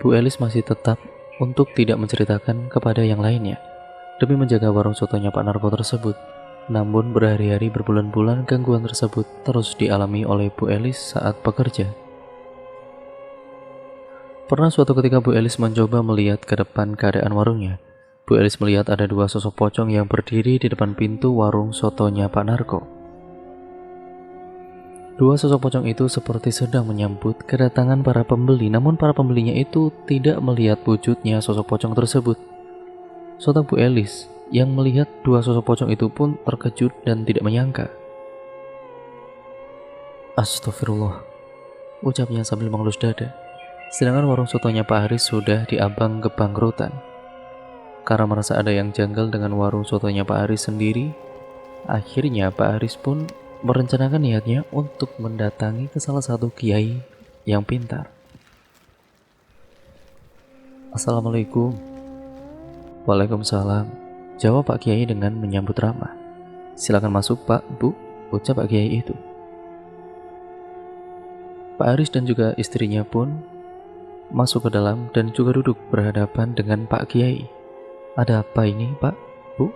Bu Elis masih tetap untuk tidak menceritakan kepada yang lainnya demi menjaga warung sotonya Pak Narko tersebut. Namun berhari-hari berbulan-bulan gangguan tersebut terus dialami oleh Bu Elis saat bekerja. Pernah suatu ketika Bu Elis mencoba melihat ke depan keadaan warungnya. Bu Elis melihat ada dua sosok pocong yang berdiri di depan pintu warung sotonya Pak Narko. Dua sosok pocong itu seperti sedang menyambut kedatangan para pembeli, namun para pembelinya itu tidak melihat wujudnya sosok pocong tersebut. Sontak Bu Elis yang melihat dua sosok pocong itu pun terkejut dan tidak menyangka. Astagfirullah, ucapnya sambil mengelus dada. Sedangkan warung sotonya Pak Haris sudah diambang kebangkrutan. Karena merasa ada yang janggal dengan warung sotonya Pak Haris sendiri, akhirnya Pak Haris pun merencanakan niatnya untuk mendatangi ke salah satu kiai yang pintar. Assalamualaikum. Waalaikumsalam, jawab Pak Kiai dengan menyambut ramah. Silakan masuk Pak, Bu, ucap Pak Kiai itu. Pak Haris dan juga istrinya pun masuk ke dalam dan juga duduk berhadapan dengan Pak Kiai. Ada apa ini Pak, Bu?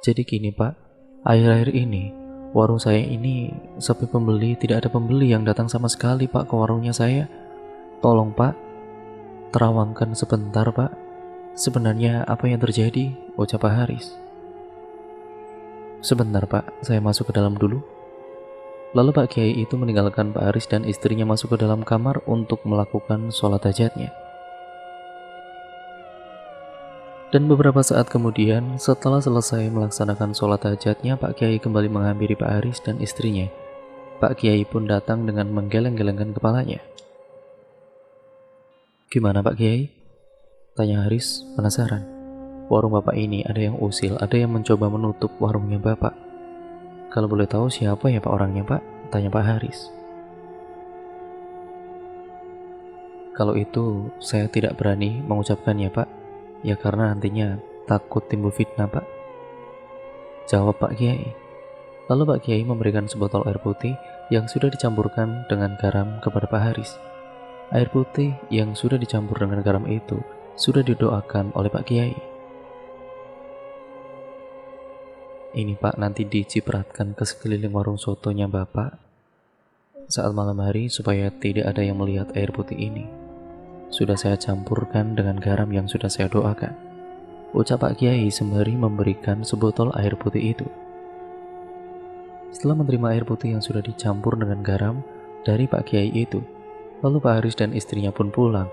Jadi gini Pak, akhir-akhir ini warung saya ini sepi pembeli, tidak ada pembeli yang datang sama sekali Pak ke warungnya saya. Tolong Pak, terawangkan sebentar Pak. Sebenarnya apa yang terjadi? Ucap Pak Haris. Sebentar Pak, saya masuk ke dalam dulu. Lalu Pak Kiai itu meninggalkan Pak Haris dan istrinya masuk ke dalam kamar untuk melakukan sholat hajatnya. Dan beberapa saat kemudian, setelah selesai melaksanakan sholat hajatnya, Pak Kiai kembali menghampiri Pak Haris dan istrinya. Pak Kiai pun datang dengan menggeleng-gelengkan kepalanya. Gimana Pak Kiai? Tanya Haris penasaran. Warung Bapak ini ada yang usil, ada yang mencoba menutup warungnya Bapak. Kalau boleh tahu siapa ya Pak orangnya Pak? Tanya Pak Haris. Kalau itu saya tidak berani mengucapkannya Pak. Ya karena nantinya takut timbul fitnah Pak, jawab Pak Kiai. Lalu Pak Kiai memberikan sebotol air putih yang sudah dicampurkan dengan garam kepada Pak Haris. Air putih yang sudah dicampur dengan garam itu sudah didoakan oleh Pak Kiai. Ini Pak, nanti dicipratkan ke sekeliling warung sotonya Bapak saat malam hari supaya tidak ada yang melihat air putih ini. Sudah saya campurkan dengan garam yang sudah saya doakan, ucap Pak Kiai sembari memberikan sebotol air putih itu. Setelah menerima air putih yang sudah dicampur dengan garam dari Pak Kiai itu, lalu Pak Haris dan istrinya pun pulang.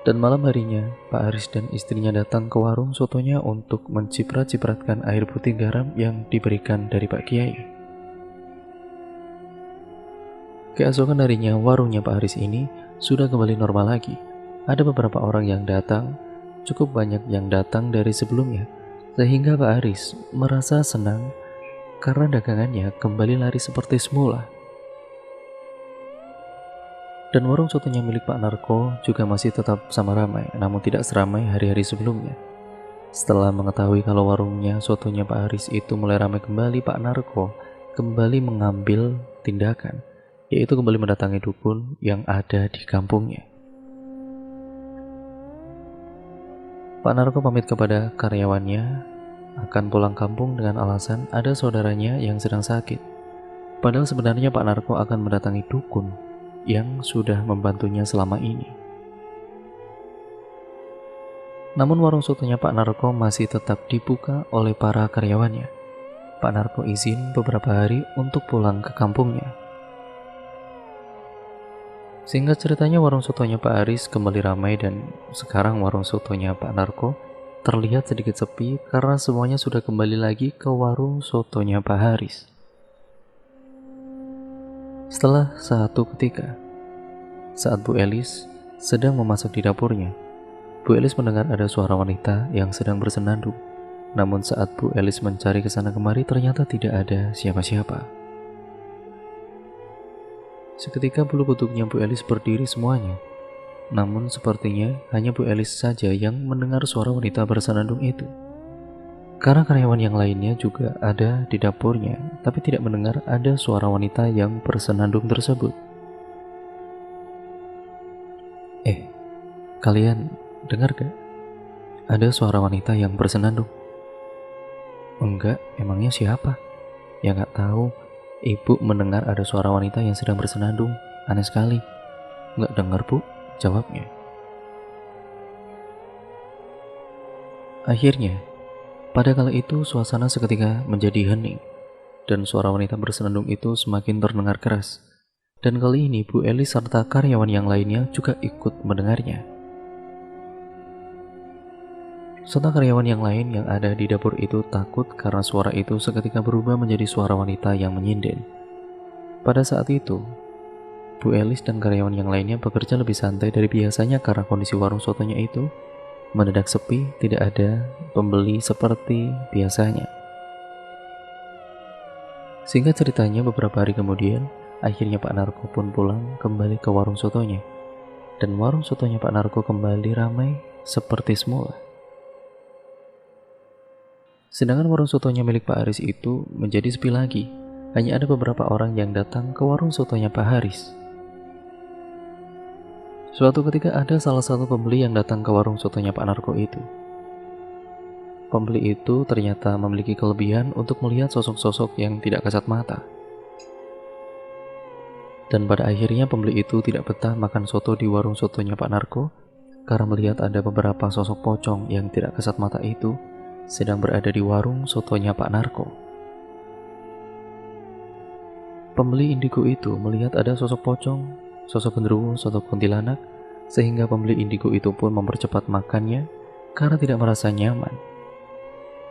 Dan malam harinya, Pak Haris dan istrinya datang ke warung sotonya untuk menciprat-cipratkan air putih garam yang diberikan dari Pak Kiai. Keesokan harinya, warungnya Pak Haris ini sudah kembali normal lagi. Ada beberapa orang yang datang, cukup banyak yang datang dari sebelumnya, sehingga Pak Haris merasa senang karena dagangannya kembali lari seperti semula. Dan warung sotonya milik Pak Narko juga masih tetap sama ramai, namun tidak seramai hari-hari sebelumnya. Setelah mengetahui kalau warungnya sotonya Pak Haris itu mulai ramai kembali, Pak Narko kembali mengambil tindakan, yaitu kembali mendatangi dukun yang ada di kampungnya. Pak Narko pamit kepada karyawannya akan pulang kampung dengan alasan ada saudaranya yang sedang sakit. Padahal sebenarnya Pak Narko akan mendatangi dukun yang sudah membantunya selama ini. Namun warung sotonya Pak Narko masih tetap dibuka oleh para karyawannya. Pak Narko izin beberapa hari untuk pulang ke kampungnya. Singkat ceritanya, warung sotonya Pak Haris kembali ramai dan sekarang warung sotonya Pak Narko terlihat sedikit sepi karena semuanya sudah kembali lagi ke warung sotonya Pak Haris. Setelah satu ketika, saat Bu Elis sedang memasak di dapurnya, Bu Elis mendengar ada suara wanita yang sedang bersenandung. Namun saat Bu Elis mencari ke sana kemari, ternyata tidak ada siapa-siapa. Seketika bulu kuduknya Bu Elis berdiri semuanya. Namun sepertinya hanya Bu Elis saja yang mendengar suara wanita bersenandung itu. Karena karyawan yang lainnya juga ada di dapurnya, tapi tidak mendengar ada suara wanita yang bersenandung tersebut. Kalian dengar gak? Ada suara wanita yang bersenandung. Enggak, emangnya siapa? Ya gak tahu. Ibu mendengar ada suara wanita yang sedang bersenandung. Aneh sekali. Enggak dengar Bu, jawabnya. Akhirnya, pada kala itu suasana seketika menjadi hening, dan suara wanita bersenandung itu semakin terdengar keras. Dan kali ini Bu Elis serta karyawan yang lainnya juga ikut mendengarnya. Serta karyawan yang lain yang ada di dapur itu takut karena suara itu seketika berubah menjadi suara wanita yang menyinden. Pada saat itu, Bu Elis dan karyawan yang lainnya bekerja lebih santai dari biasanya karena kondisi warung sotonya itu mendadak sepi, tidak ada pembeli seperti biasanya. Singkat ceritanya, beberapa hari kemudian, akhirnya Pak Narko pun pulang kembali ke warung sotonya. Dan warung sotonya Pak Narko kembali ramai seperti semula. Sedangkan warung sotonya milik Pak Haris itu menjadi sepi lagi. Hanya ada beberapa orang yang datang ke warung sotonya Pak Haris. Suatu ketika ada salah satu pembeli yang datang ke warung sotonya Pak Narko itu. Pembeli itu ternyata memiliki kelebihan untuk melihat sosok-sosok yang tidak kasat mata. Dan pada akhirnya pembeli itu tidak betah makan soto di warung sotonya Pak Narko karena melihat ada beberapa sosok pocong yang tidak kasat mata itu sedang berada di warung sotonya Pak Narko. Pembeli indigo itu melihat ada sosok pocong, sosok genderuwo, sosok kuntilanak, sehingga pembeli indigo itu pun mempercepat makannya karena tidak merasa nyaman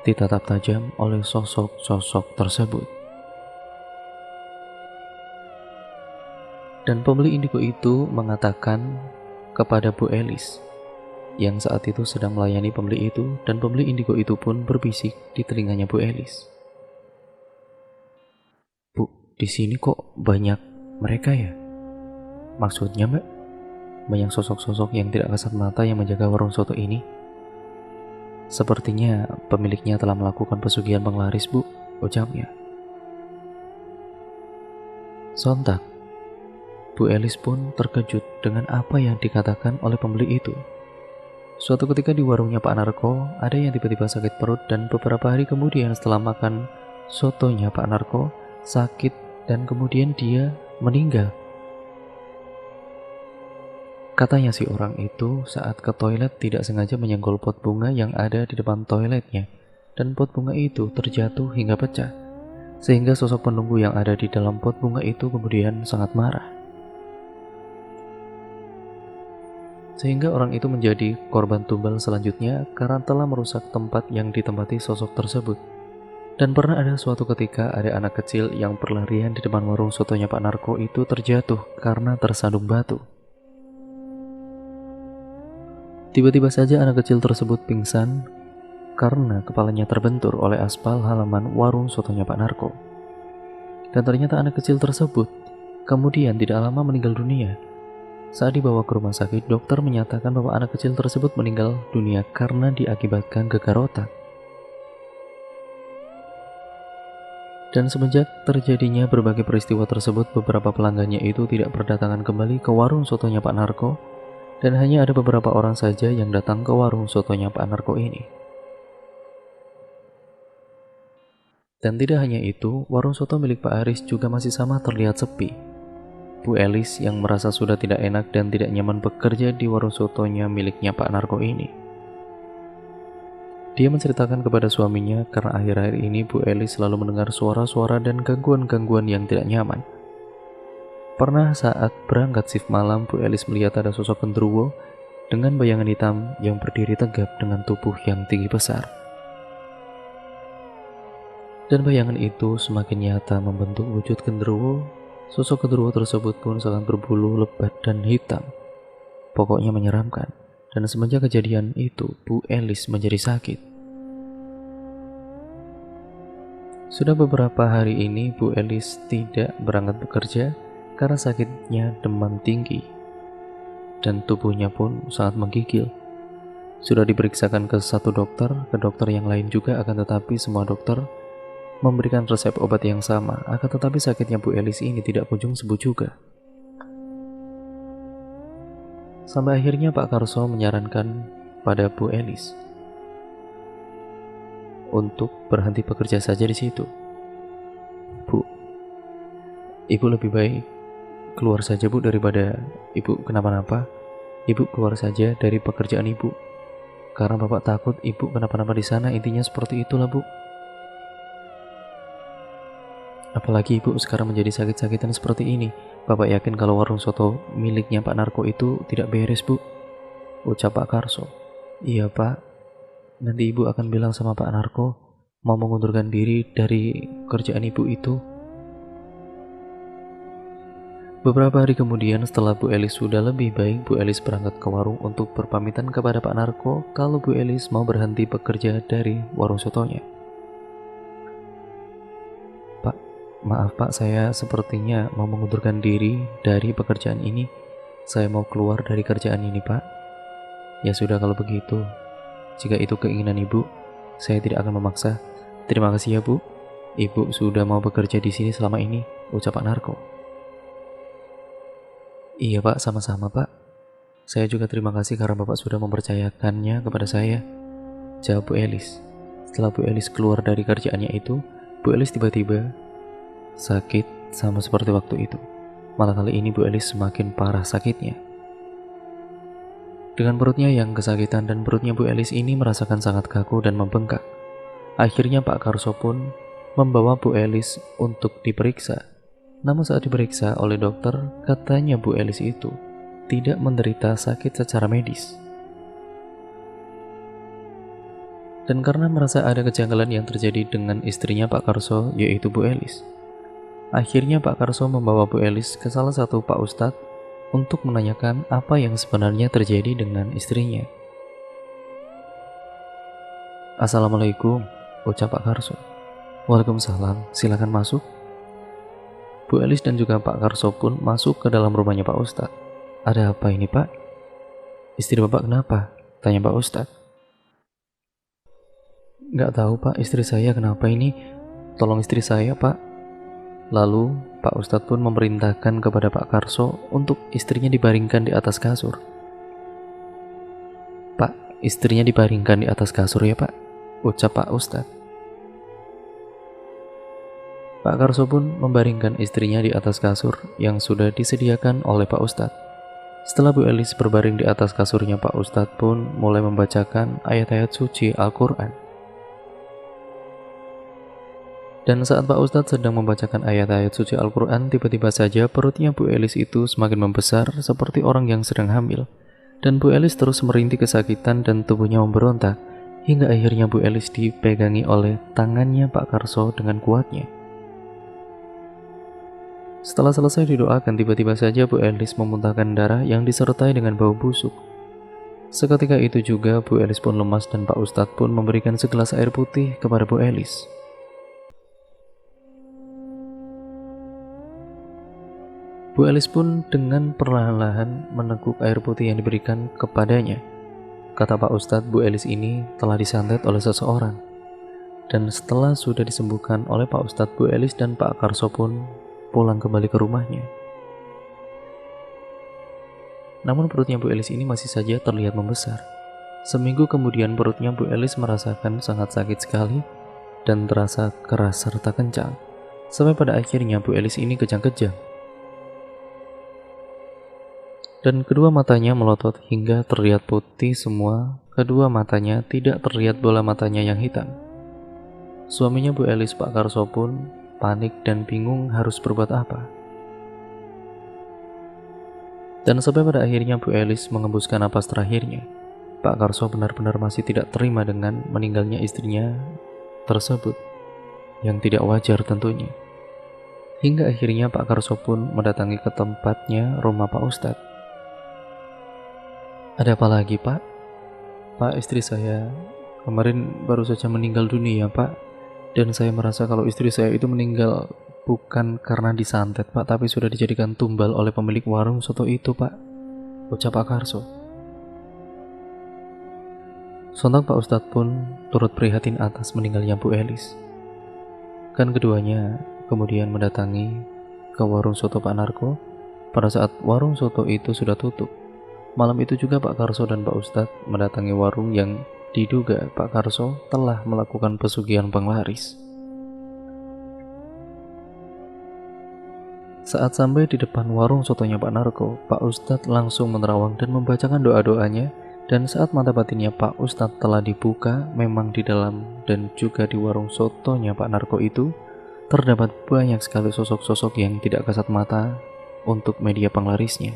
ditatap tajam oleh sosok-sosok tersebut. Dan pembeli indigo itu mengatakan kepada Bu Elis yang saat itu sedang melayani pembeli itu, dan pembeli indigo itu pun berbisik di telinganya Bu Elis. Bu, di sini kok banyak mereka ya? Maksudnya Mbak, banyak sosok-sosok yang tidak kasat mata yang menjaga warung soto ini. Sepertinya pemiliknya telah melakukan pesugihan penglaris Bu, ucapnya. Sontak, Bu Elis pun terkejut dengan apa yang dikatakan oleh pembeli itu. Suatu ketika di warungnya Pak Narko, ada yang tiba-tiba sakit perut dan beberapa hari kemudian setelah makan sotonya Pak Narko, sakit dan kemudian dia meninggal. Katanya si orang itu saat ke toilet tidak sengaja menyenggol pot bunga yang ada di depan toiletnya, dan pot bunga itu terjatuh hingga pecah, sehingga sosok penunggu yang ada di dalam pot bunga itu kemudian sangat marah. Sehingga orang itu menjadi korban tumbal selanjutnya karena telah merusak tempat yang ditempati sosok tersebut. Dan pernah ada suatu ketika ada anak kecil yang berlarian di depan warung sotonya Pak Narko itu terjatuh karena tersandung batu. Tiba-tiba saja anak kecil tersebut pingsan karena kepalanya terbentur oleh aspal halaman warung sotonya Pak Narko. Dan ternyata anak kecil tersebut kemudian tidak lama meninggal dunia. Saat dibawa ke rumah sakit, dokter menyatakan bahwa anak kecil tersebut meninggal dunia karena diakibatkan gegar otak. Dan semenjak terjadinya berbagai peristiwa tersebut, beberapa pelanggannya itu tidak berdatangan kembali ke warung sotonya Pak Narko, dan hanya ada beberapa orang saja yang datang ke warung sotonya Pak Narko ini. Dan tidak hanya itu, warung soto milik Pak Aris juga masih sama terlihat sepi. Bu Elis yang merasa sudah tidak enak dan tidak nyaman bekerja di warung sotonya miliknya Pak Narko ini. Dia menceritakan kepada suaminya karena akhir-akhir ini Bu Elis selalu mendengar suara-suara dan gangguan-gangguan yang tidak nyaman. Pernah saat berangkat shift malam, Bu Elis melihat ada sosok genderuwo dengan bayangan hitam yang berdiri tegap dengan tubuh yang tinggi besar. Dan bayangan itu semakin nyata membentuk wujud genderuwo. Sosok genderuwo tersebut pun sangat berbulu lebat dan hitam. Pokoknya menyeramkan. Dan semenjak kejadian itu, Bu Elis menjadi sakit. Sudah beberapa hari ini Bu Elis tidak berangkat bekerja karena sakitnya demam tinggi dan tubuhnya pun sangat menggigil. Sudah diperiksakan ke satu dokter, ke dokter yang lain juga, akan tetapi semua dokter memberikan resep obat yang sama, akan tetapi sakitnya Bu Elis ini tidak kunjung sembuh juga. Sampai akhirnya Pak Karso menyarankan pada Bu Elis untuk berhenti bekerja saja di situ. Bu, Ibu lebih baik keluar saja Bu, daripada Ibu kenapa-napa. Ibu keluar saja dari pekerjaan Ibu, karena Bapak takut Ibu kenapa-napa di sana. Intinya seperti itulah Bu. Apalagi Ibu sekarang menjadi sakit-sakitan seperti ini. Bapak yakin kalau warung soto miliknya Pak Narko itu tidak beres Bu, ucap Pak Karso. Iya Pak, nanti Ibu akan bilang sama Pak Narko mau mengundurkan diri dari kerjaan Ibu itu. Beberapa hari kemudian setelah Bu Elis sudah lebih baik, Bu Elis berangkat ke warung untuk berpamitan kepada Pak Narko kalau Bu Elis mau berhenti bekerja dari warung sotonya. Pak, maaf Pak, saya sepertinya mau mengundurkan diri dari pekerjaan ini. Saya mau keluar dari kerjaan ini Pak. Ya sudah kalau begitu, jika itu keinginan Ibu, saya tidak akan memaksa. Terima kasih ya Bu, Ibu sudah mau bekerja di sini selama ini, ucap Pak Narko. Iya Pak, sama-sama Pak. Saya juga terima kasih karena Bapak sudah mempercayakannya kepada saya, jawab Bu Elis. Setelah Bu Elis keluar dari kerjaannya itu, Bu Elis tiba-tiba sakit sama seperti waktu itu. Malah kali ini Bu Elis semakin parah sakitnya. Dengan perutnya yang kesakitan dan perutnya Bu Elis ini merasakan sangat kaku dan membengkak. Akhirnya Pak Karso pun membawa Bu Elis untuk diperiksa. Namun saat diperiksa oleh dokter, katanya Bu Elis itu tidak menderita sakit secara medis. Dan karena merasa ada kejanggalan yang terjadi dengan istrinya Pak Karso, yaitu Bu Elis, akhirnya Pak Karso membawa Bu Elis ke salah satu Pak Ustadz untuk menanyakan apa yang sebenarnya terjadi dengan istrinya. Assalamualaikum, ucap Pak Karso. Waalaikumsalam, silakan masuk. Bu Elis dan juga Pak Karso pun masuk ke dalam rumahnya Pak Ustadz. Ada apa ini Pak? Istri Bapak kenapa? Tanya Pak Ustadz. Nggak tahu Pak, istri saya kenapa ini? Tolong istri saya Pak. Lalu Pak Ustadz pun memerintahkan kepada Pak Karso untuk istrinya dibaringkan di atas kasur. Pak, Istrinya dibaringkan di atas kasur ya Pak, ucap Pak Ustadz. Pak Karso pun membaringkan istrinya di atas kasur yang sudah disediakan oleh Pak Ustadz. Setelah Bu Elis berbaring di atas kasurnya, Pak Ustadz pun mulai membacakan ayat-ayat suci Al-Quran. Dan saat Pak Ustadz sedang membacakan ayat-ayat suci Al-Quran, tiba-tiba saja perutnya Bu Elis itu semakin membesar seperti orang yang sedang hamil. Dan Bu Elis terus merintih kesakitan dan tubuhnya memberontak, hingga akhirnya Bu Elis dipegangi oleh tangannya Pak Karso dengan kuatnya. Setelah selesai didoakan, tiba-tiba saja Bu Elis memuntahkan darah yang disertai dengan bau busuk. Seketika itu juga Bu Elis pun lemas dan Pak Ustadz pun memberikan segelas air putih kepada Bu Elis. Bu Elis pun dengan perlahan-lahan meneguk air putih yang diberikan kepadanya. Kata Pak Ustadz, Bu Elis ini telah disantet oleh seseorang. Dan setelah sudah disembuhkan oleh Pak Ustadz, Bu Elis dan Pak Karso pun pulang kembali ke rumahnya. Namun perutnya Bu Elis ini masih saja terlihat membesar. Seminggu kemudian perutnya Bu Elis merasakan sangat sakit sekali dan terasa keras serta kencang. Sampai pada akhirnya Bu Elis ini kejang-kejang. Dan kedua matanya melotot hingga terlihat putih semua. Kedua matanya tidak terlihat bola matanya yang hitam. Suaminya Bu Elis, Pak Karso pun panik dan bingung harus berbuat apa. Dan sampai pada akhirnya Bu Elis mengembuskan napas terakhirnya. Pak Karso benar-benar masih tidak terima dengan meninggalnya istrinya tersebut, yang tidak wajar tentunya. Hingga akhirnya Pak Karso pun mendatangi ke tempatnya rumah Pak Ustadz. Ada apa lagi Pak? Pak, istri saya kemarin baru saja meninggal dunia Pak. Dan saya merasa kalau istri saya itu meninggal bukan karena disantet Pak, tapi sudah dijadikan tumbal oleh pemilik warung soto itu Pak, ucap Pak Karso. Sontak Pak Ustadz pun turut prihatin atas meninggalnya Bu Elis. Kan keduanya kemudian mendatangi ke warung soto Pak Narko pada saat warung soto itu sudah tutup. Malam itu juga Pak Karso dan Pak Ustadz mendatangi warung yang diduga Pak Karso telah melakukan pesugihan penglaris. Saat sampai di depan warung sotonya Pak Narko, Pak Ustadz langsung menerawang dan membacakan doa-doanya. Dan saat mata batinnya Pak Ustadz telah dibuka, memang di dalam dan juga di warung sotonya Pak Narko itu terdapat banyak sekali sosok-sosok yang tidak kasat mata untuk media penglarisnya.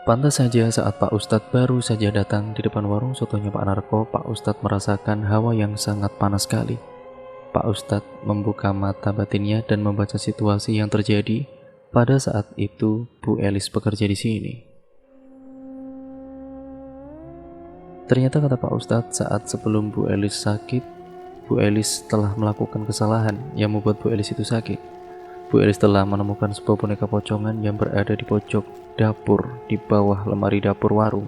Pantas saja saat Pak Ustadz baru saja datang di depan warung sotonya Pak Narko, Pak Ustadz merasakan hawa yang sangat panas sekali. Pak Ustadz membuka mata batinnya dan membaca situasi yang terjadi pada saat itu Bu Elis bekerja di sini. Ternyata kata Pak Ustadz, saat sebelum Bu Elis sakit, Bu Elis telah melakukan kesalahan yang membuat Bu Elis itu sakit. Bu Elis telah menemukan sebuah boneka pocongan yang berada di pojok dapur di bawah lemari dapur warung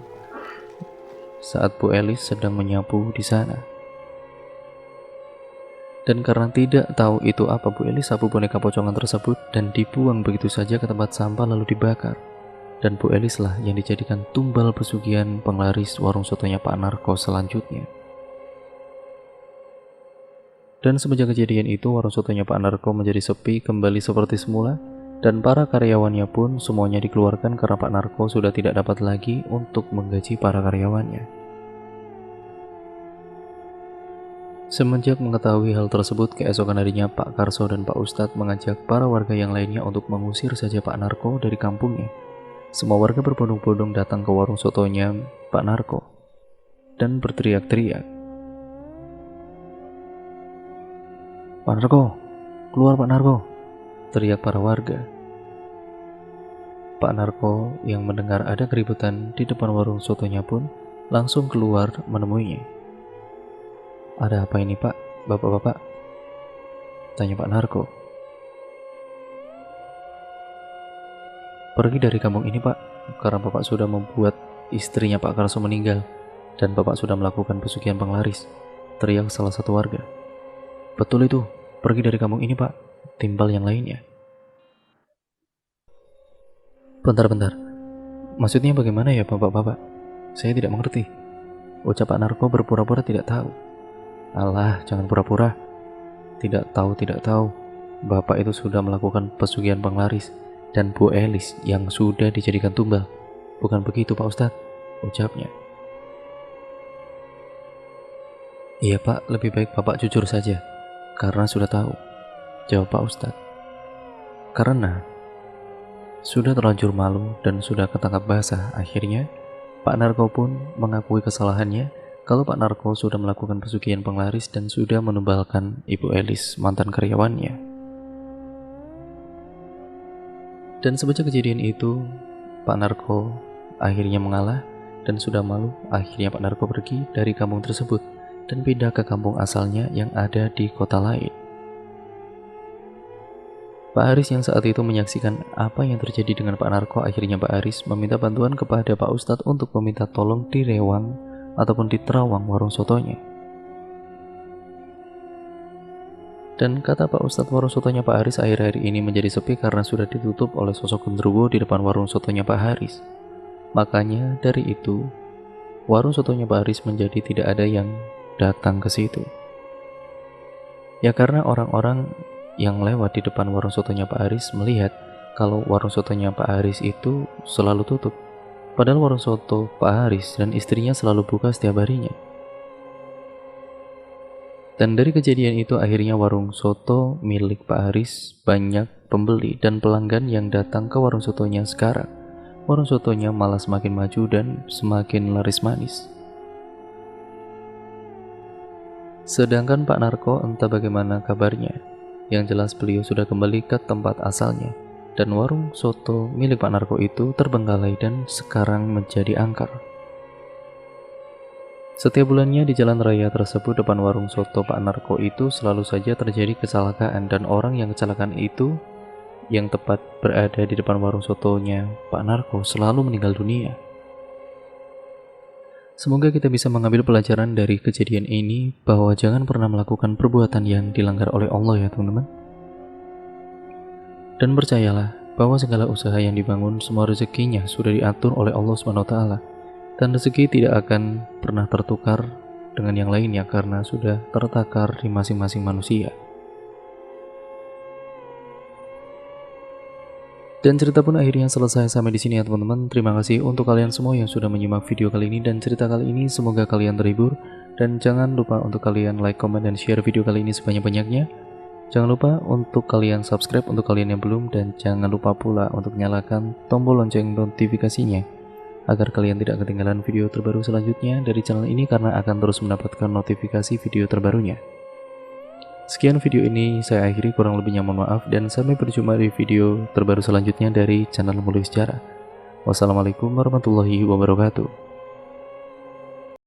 saat Bu Elis sedang menyapu di sana. Dan karena tidak tahu itu apa, Bu Elis sapu boneka pocongan tersebut dan dibuang begitu saja ke tempat sampah lalu dibakar. Dan Bu Elis lah yang dijadikan tumbal pesugihan penglaris warung sotonya Pak Narko selanjutnya. Dan semenjak kejadian itu, warung sotonya Pak Narko menjadi sepi kembali seperti semula, dan para karyawannya pun semuanya dikeluarkan karena Pak Narko sudah tidak dapat lagi untuk menggaji para karyawannya. Semenjak mengetahui hal tersebut, keesokan harinya Pak Karso dan Pak Ustadz mengajak para warga yang lainnya untuk mengusir saja Pak Narko dari kampungnya. Semua warga berbondong-bondong datang ke warung sotonya Pak Narko dan berteriak-teriak, "Pak Narko, keluar Pak Narko!" teriak para warga. Pak Narko yang mendengar ada keributan di depan warung sotonya pun langsung keluar menemuinya. "Ada apa ini Pak, bapak-bapak?" tanya Pak Narko. "Pergi dari kampung ini Pak, karena Bapak sudah membuat istrinya Pak Karso meninggal dan Bapak sudah melakukan pesugihan penglaris," teriak salah satu warga. "Betul itu, pergi dari kampung ini Pak," timbal yang lainnya. "Bentar-bentar, maksudnya bagaimana ya bapak-bapak?" Saya tidak mengerti. Ucap Pak Narko berpura-pura tidak tahu. Alah, jangan pura-pura. Tidak tahu. Bapak itu sudah melakukan pesugihan penglaris dan Bu Elis yang sudah dijadikan tumbal. Bukan begitu Pak Ustadz, ucapnya. Iya Pak, lebih baik Bapak jujur saja, karena sudah tahu, jawab Pak Ustadz. Karena sudah terlanjur malu dan sudah ketangkap basah, akhirnya Pak Narko pun mengakui kesalahannya kalau Pak Narko sudah melakukan pesugihan penglaris dan sudah menumbalkan Ibu Elis, mantan karyawannya. Dan sejak kejadian itu, Pak Narko akhirnya mengalah dan sudah malu. Akhirnya Pak Narko pergi dari kampung tersebut dan pindah ke kampung asalnya yang ada di kota lain. Pak Haris yang saat itu menyaksikan apa yang terjadi dengan Pak Narko, akhirnya Pak Haris meminta bantuan kepada Pak Ustadz untuk meminta tolong di Rewang ataupun di Terawang warung sotonya. Dan kata Pak Ustadz, warung sotonya Pak Haris akhir-akhir ini menjadi sepi karena sudah ditutup oleh sosok genderuwo di depan warung sotonya Pak Haris. Makanya dari itu, warung sotonya Pak Haris menjadi tidak ada yang datang ke situ. Ya karena orang-orang yang lewat di depan warung sotonya Pak Haris melihat kalau warung sotonya Pak Haris itu selalu tutup. Padahal warung soto Pak Haris dan istrinya selalu buka setiap harinya. Dan dari kejadian itu akhirnya warung soto milik Pak Haris banyak pembeli dan pelanggan yang datang ke warung sotonya sekarang. Warung sotonya malah semakin maju dan semakin laris manis. Sedangkan Pak Narko entah bagaimana kabarnya. Yang jelas beliau sudah kembali ke tempat asalnya. Dan warung soto milik Pak Narko itu terbengkalai dan sekarang menjadi angker. Setiap bulannya di jalan raya tersebut depan warung soto Pak Narko itu selalu saja terjadi kecelakaan. Dan orang yang kecelakaan itu yang tepat berada di depan warung sotonya Pak Narko selalu meninggal dunia. Semoga kita bisa mengambil pelajaran dari kejadian ini bahwa jangan pernah melakukan perbuatan yang dilanggar oleh Allah ya teman-teman. Dan percayalah bahwa segala usaha yang dibangun semua rezekinya sudah diatur oleh Allah SWT. Dan rezeki tidak akan pernah tertukar dengan yang lainnya karena sudah tertakar di masing-masing manusia. Dan cerita pun akhirnya selesai sampai di sini ya teman-teman. Terima kasih untuk kalian semua yang sudah menyimak video kali ini dan cerita kali ini. Semoga kalian terhibur. Dan jangan lupa untuk kalian like, comment, dan share video kali ini sebanyak-banyaknya. Jangan lupa untuk kalian subscribe untuk kalian yang belum. Dan jangan lupa pula untuk nyalakan tombol lonceng notifikasinya agar kalian tidak ketinggalan video terbaru selanjutnya dari channel ini karena akan terus mendapatkan notifikasi video terbarunya. Sekian video ini saya akhiri, kurang lebihnya mohon maaf dan sampai berjumpa di video terbaru selanjutnya dari channel Ngulik Sejarah. Wassalamualaikum warahmatullahi wabarakatuh.